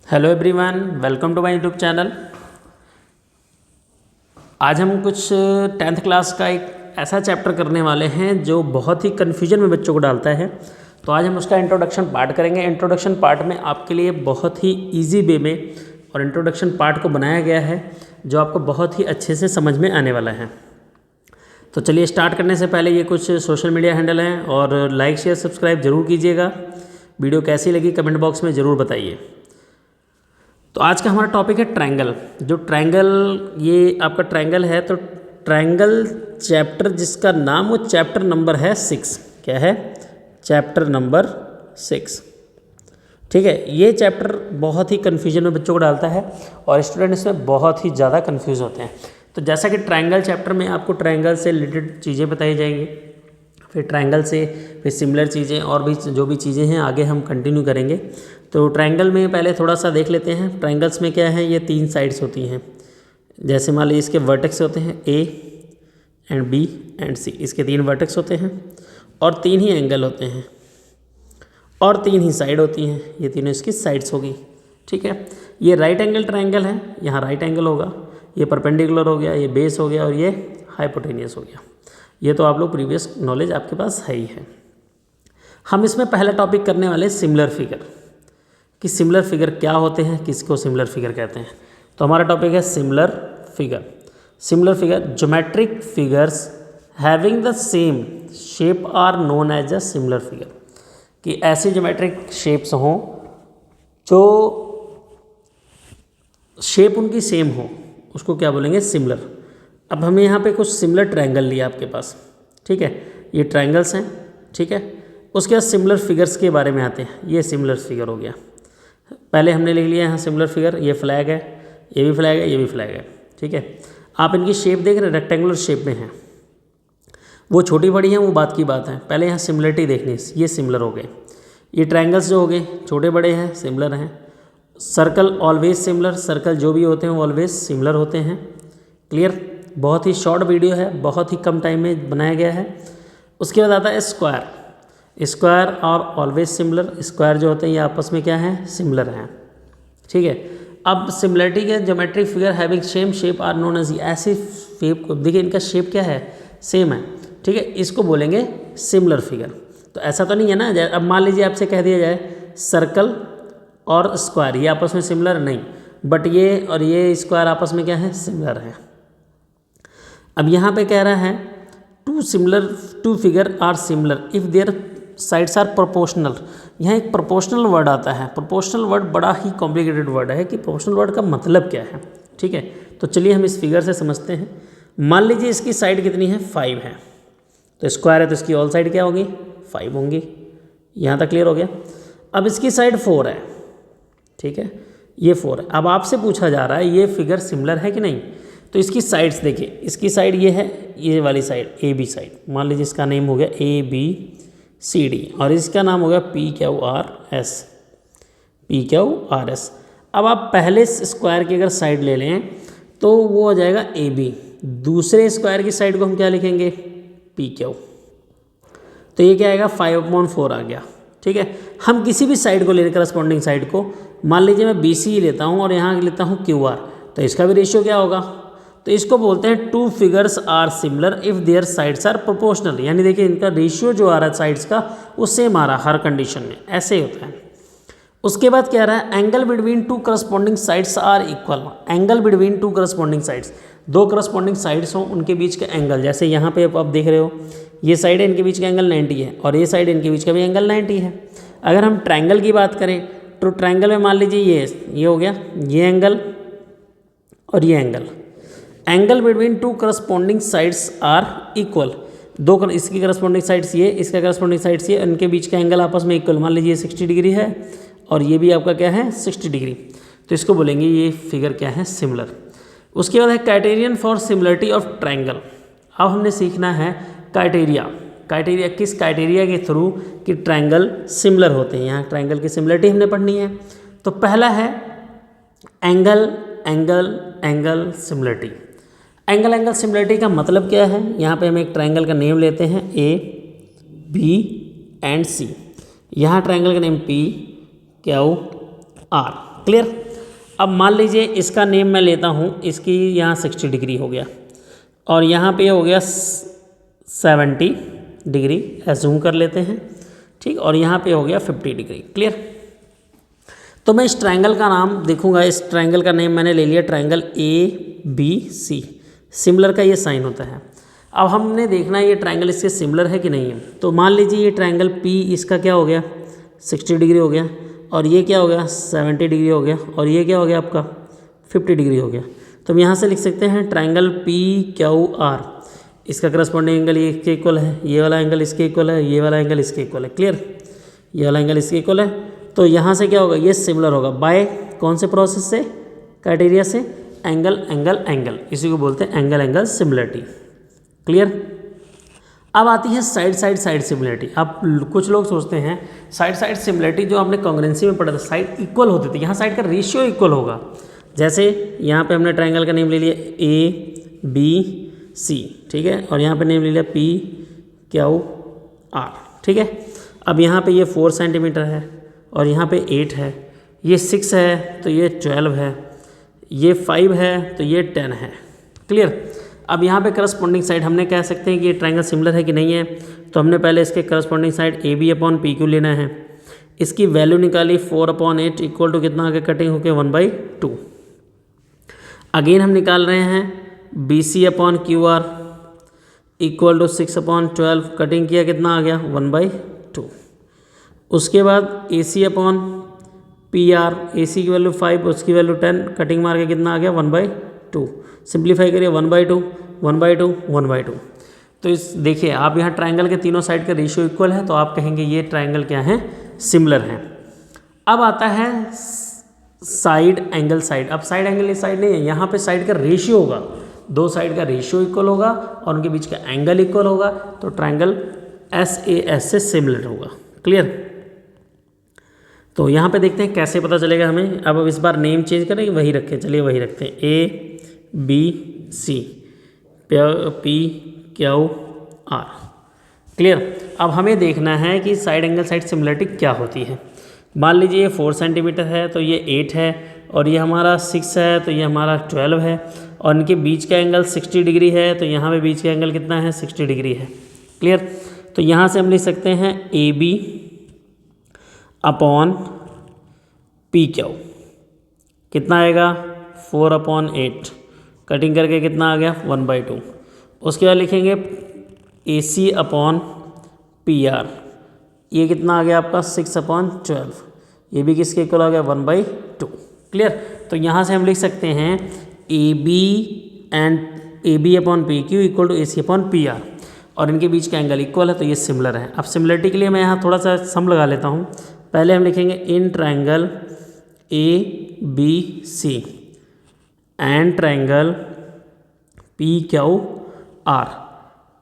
Hello everyone, welcome to my YouTube channel. आज हम कुछ 10th क्लास का एक ऐसा चैप्टर करने वाले हैं जो बहुत ही कन्फ्यूजन में बच्चों को डालता है। तो आज हम उसका इंट्रोडक्शन पार्ट करेंगे। इंट्रोडक्शन पार्ट में आपके लिए बहुत ही इजी वे में और इंट्रोडक्शन पार्ट को बनाया गया है जो आपको बहुत ही अच्छे से समझ में आने वाला है। तो चलिए स्टार्ट करने से पहले ये कुछ सोशल मीडिया हैंडल हैं और लाइक शेयर सब्सक्राइब ज़रूर कीजिएगा। वीडियो कैसी लगी कमेंट बॉक्स में ज़रूर बताइए। तो आज का हमारा टॉपिक है ट्रायंगल। जो ट्रायंगल, ये आपका ट्रायंगल है, तो ट्रायंगल चैप्टर जिसका नाम वो चैप्टर नंबर है 6। क्या है? Chapter number 6। ठीक है, ये चैप्टर बहुत ही कन्फ्यूजन में बच्चों को डालता है और स्टूडेंट इसमें बहुत ही ज़्यादा कन्फ्यूज होते हैं। तो जैसा कि ट्रायंगल चैप्टर में आपको ट्रायंगल से रिलेटेड चीज़ें बताई जाएंगी, फिर ट्रायंगल से फिर सिमिलर चीज़ें और भी जो भी चीज़ें हैं आगे हम कंटिन्यू करेंगे। तो ट्रायंगल में पहले थोड़ा सा देख लेते हैं। ट्रायंगल्स में क्या है, ये 3 साइड्स होती हैं। जैसे मान लीजिए इसके वर्टेक्स होते हैं A and B and C, इसके 3 वर्टेक्स होते हैं और 3 ही एंगल होते हैं और 3 ही साइड होती हैं। ये तीनों इसकी साइड्स होगी। ठीक है, ये राइट एंगल ट्रायंगल है, यहाँ राइट एंगल होगा, ये परपेंडिकुलर हो गया, ये बेस हो गया और ये हाइपोटेनियस हो गया। ये तो आप लोग प्रीवियस नॉलेज आपके पास है ही है। हम इसमें पहला टॉपिक करने वाले सिमिलर फिगर, कि सिमिलर फिगर क्या होते हैं, किसको सिमिलर फिगर कहते हैं। तो हमारा टॉपिक है similar figure. Similar figure, geometric figures having the same shape are known as a similar figure. कि ऐसे ज्योमेट्रिक शेप्स हों जो शेप उनकी सेम हो, उसको क्या बोलेंगे? सिमिलर। अब हमें यहाँ पे कुछ सिमिलर ट्रायंगल लिया आपके पास। ठीक है, ये ट्रायंगल्स हैं। ठीक है, उसके बाद सिमिलर फिगर्स के बारे में आते हैं। ये सिमिलर फिगर हो गया। पहले हमने लिख लिया यहाँ सिमिलर फिगर। ये फ्लैग है, ये भी फ्लैग है, ये भी फ्लैग है। ठीक है, आप इनकी शेप देख रहे हैं, रेक्टेंगुलर शेप में है। वो छोटी बड़ी हैं, वो बात की बात है। पहले यहाँ सिमिलरिटी देखनी है। ये सिमिलर हो गए। ये ट्रायंगल्स जो हो गए छोटे बड़े हैं, सिमिलर हैं। सर्कल ऑलवेज सिमिलर, सर्कल जो भी होते हैं वो ऑलवेज सिमिलर होते हैं। क्लियर? बहुत ही शॉर्ट वीडियो है, बहुत ही कम टाइम में बनाया गया है। उसके बाद आता है स्क्वायर। स्क्वायर और ऑलवेज सिमिलर। स्क्वायर जो होते हैं ये आपस में क्या है? सिमिलर हैं। ठीक है, अब सिमिलरिटी के geometric figure having same shape are known as, ऐसे शेप को देखिए, इनका शेप क्या है? सेम है। ठीक है, इसको बोलेंगे सिमिलर फिगर। तो ऐसा तो नहीं है ना, अब मान लीजिए आपसे कह दिया जाए सर्कल और स्क्वायर ये आपस में सिमिलर नहीं, बट ये और ये स्क्वायर आपस में क्या है? सिमिलर है। अब यहाँ पे कह रहा है two figure are similar if their sides are proportional. यहाँ एक प्रोपोर्शनल वर्ड आता है। प्रोपोर्शनल वर्ड बड़ा ही कॉम्प्लिकेटेड वर्ड है कि प्रोपोर्शनल वर्ड का मतलब क्या है। ठीक है, तो चलिए हम इस फिगर से समझते हैं। मान लीजिए इसकी साइड कितनी है? 5 है। तो स्क्वायर है तो इसकी ऑल साइड क्या होगी? 5 होंगी। यहाँ तक क्लियर हो गया। अब इसकी साइड 4 है। ठीक है, ये 4 है। अब आपसे पूछा जा रहा है ये फिगर सिमिलर है कि नहीं। तो इसकी साइड्स देखिए, इसकी साइड ये है, ये वाली साइड ए बी साइड। मान लीजिए इसका नेम हो गया ए बी सी डी और इसका नाम हो गया P Q R S. P Q R S. अब आप पहले स्क्वायर की अगर साइड ले लें तो वो हो जाएगा ए बी। दूसरे स्क्वायर की साइड को हम क्या लिखेंगे? P Q. तो ये क्या आएगा? 5/4 आ गया। ठीक है, हम किसी भी साइड को ले लें, करस्पॉन्डिंग साइड को, मान लीजिए मैं बी सी लेता हूँ और यहाँ लेता हूँ क्यू आर, तो इसका भी रेशियो क्या होगा? तो इसको बोलते हैं two figures are similar if their sides are proportional. यानी देखिए इनका रेशियो जो आ रहा है साइड्स का वो सेम आ रहा है हर कंडीशन में, ऐसे ही होता है। उसके बाद क्या रहा है? Angle between two corresponding sides are equal. Angle between two corresponding sides, दो करस्पॉन्डिंग साइड्स हों उनके बीच का एंगल। जैसे यहाँ पे आप देख रहे हो, ये साइड है, इनके बीच का एंगल 90 है और ये साइड इनके बीच का भी एंगल 90 है। अगर हम ट्रायंगल की बात करें तो ट्रायंगल में मान लीजिए ये हो गया, ये एंगल और ये angle. Angle between two corresponding sides are equal. दो इसकी करस्पॉन्डिंग साइड्स ये, इसका करस्पॉन्डिंग साइड्स ये, उनके बीच का एंगल आपस में इक्वल। मान लीजिए 60 डिग्री है और ये भी आपका क्या है? 60 डिग्री। तो इसको बोलेंगे ये फिगर क्या है? सिमिलर। उसके बाद है criterion for similarity of triangle. अब हमने सीखना है क्राइटेरिया। क्राइटेरिया किस क्राइटेरिया के थ्रू कि ट्रायंगल सिमिलर होते हैं। यहाँ ट्रायंगल की सिमिलरिटी हमने पढ़नी है। तो पहला है angle angle angle similarity. Angle angle similarity का मतलब क्या है? यहाँ पे हम एक ट्रायंगल का नेम लेते हैं ए बी एंड सी। यहाँ ट्रायंगल का name P Q R. Clear. अब मान लीजिए इसका नेम मैं लेता हूँ, इसकी यहाँ 60 डिग्री हो गया और यहाँ पे हो गया 70 डिग्री, एज्यूम कर लेते हैं, ठीक, और यहाँ पे हो गया 50 डिग्री। क्लियर। तो मैं इस ट्रायंगल का नाम देखूंगा, इस ट्रायंगल का नेम मैंने ले लिया ट्रायंगल ABC। सिमिलर का ये साइन होता है। अब हमने देखना है ये ट्रायंगल इसके सिमिलर है कि नहीं है। तो मान लीजिए ये ट्रायंगल P इसका क्या हो गया 60 डिग्री हो गया, और ये क्या हो गया 70 डिग्री हो गया, और ये क्या हो गया आपका 50 डिग्री हो गया। तो हम यहाँ से लिख सकते हैं ट्रायंगल PQR, इसका करस्पॉन्डिंग एंगल ये इसके इक्वल है, ये वाला एंगल इसके इक्वल है, ये वाला एंगल इसके इक्वल है। क्लियर। ये वाला एंगल इसके इक्वल है। तो यहाँ से क्या होगा, ये सिमिलर होगा बाय कौन से प्रोसेस से, क्राइटेरिया से, एंगल एंगल एंगल, इसी को बोलते हैं एंगल एंगल सिमिलरिटी। क्लियर। अब आती है साइड साइड साइड सिमिलरिटी। अब कुछ लोग सोचते हैं साइड साइड सिमिलरिटी जो हमने कॉन्ग्रुएंसी में पढ़ा था, साइड इक्वल होती थी, यहाँ साइड का रेशियो इक्वल होगा। जैसे यहाँ पे हमने ट्रायंगल का नेम ले लिया ABC, ठीक है, और यहाँ पे नेम ले लिया PQR, ठीक है। अब यहाँ पे ये 4 सेंटीमीटर है और यहाँ पे 8 है, ये 6 है तो ये 12 है, ये 5 है तो ये 10 है। क्लियर। अब यहाँ पे करस्पॉन्डिंग साइड हमने कह सकते हैं कि ये ट्रायंगल सिमिलर है कि नहीं है। तो हमने पहले इसके करस्पॉन्डिंग साइड AB/PQ लेना है। इसकी वैल्यू निकाली 4/8 इक्वल टू कितना आगे कटिंग होके 1/2। अगेन हम निकाल रहे हैं BC/QR इक्वल टू 6/12, कटिंग किया कितना आ गया 1/2। उसके बाद AC/PR, AC की वैल्यू 5, उसकी वैल्यू 10, कटिंग मार के कितना आ गया 1/2। सिंप्लीफाई करिए 1/2 1/2 1/2। तो इस देखिए आप यहाँ ट्रायंगल के तीनों साइड का रेशियो इक्वल है, तो आप कहेंगे ये ट्रायंगल क्या है, सिमिलर है। अब आता है साइड एंगल साइड। अब साइड एंगल ये साइड नहीं है, यहाँ पे साइड का रेशियो होगा, दो साइड का रेशियो इक्वल होगा और उनके बीच का एंगल इक्वल होगा, तो ट्रायंगल SAS से सिमिलर होगा। क्लियर। तो यहाँ पे देखते हैं कैसे पता चलेगा हमें। अब इस बार नेम चेंज करें, वही रखें, चलिए वही रखते हैं ABC PQR। क्लियर। अब हमें देखना है कि साइड एंगल साइड सिमिलरिटी क्या होती है। मान लीजिए ये 4 सेंटीमीटर है तो ये 8 है, और ये हमारा 6 है तो ये हमारा 12 है, और इनके बीच का एंगल 60 डिग्री है, तो यहाँ पे बीच का एंगल कितना है 60 डिग्री है। क्लियर। तो यहाँ से हम लिख सकते हैं AB/PQ कितना आएगा 4/8, कटिंग करके कितना आ गया 1/2। उसके बाद लिखेंगे AC/PR, ये कितना आ गया आपका 6/12, ये भी किसके इक्वल आ गया 1/2। क्लियर। तो यहाँ से हम लिख सकते हैं AB/PQ इक्वल टू AC/PR, और इनके बीच का एंगल इक्वल है, तो ये सिमिलर है। अब सिमिलरिटी के लिए मैं यहाँ थोड़ा सा सम लगा लेता हूँ। पहले हम लिखेंगे in triangle ABC and triangle PQR,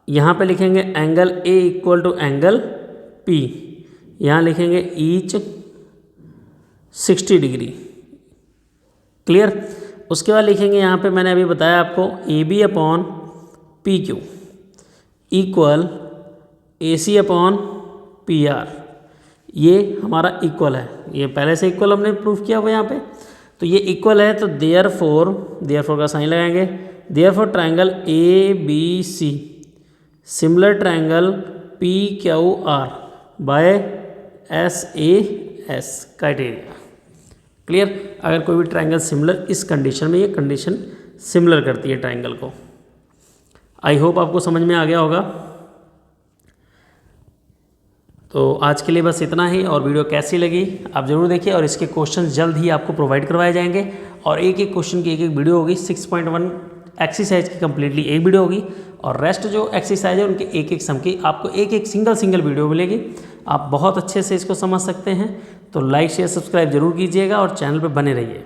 यहाँ पे लिखेंगे angle A equal to angle P, यहाँ लिखेंगे ईच 60 डिग्री। क्लियर। उसके बाद लिखेंगे यहाँ पे मैंने अभी बताया आपको AB/PQ इक्वल AC/PR, ये हमारा इक्वल है, ये पहले से इक्वल हमने प्रूफ किया हुआ यहाँ पे, तो ये इक्वल है। तो देयरफॉर का साइन लगाएंगे, therefore triangle ABC similar triangle PQR by SAS criteria. Clear. अगर कोई भी ट्रायंगल सिमिलर इस कंडीशन में, ये कंडीशन सिमिलर करती है ट्रायंगल को। आई होप आपको समझ में आ गया होगा। तो आज के लिए बस इतना ही, और वीडियो कैसी लगी आप ज़रूर देखिए, और इसके क्वेश्चंस जल्द ही आपको प्रोवाइड करवाए जाएंगे, और एक एक क्वेश्चन की एक एक वीडियो होगी। 6.1 एक्सरसाइज की कम्प्लीटली एक वीडियो होगी, और रेस्ट जो एक्सरसाइज है उनके एक एक सम की आपको एक एक सिंगल वीडियो मिलेगी। आप बहुत अच्छे से इसको समझ सकते हैं। तो लाइक शेयर सब्सक्राइब जरूर कीजिएगा और चैनल पर बने रहिए।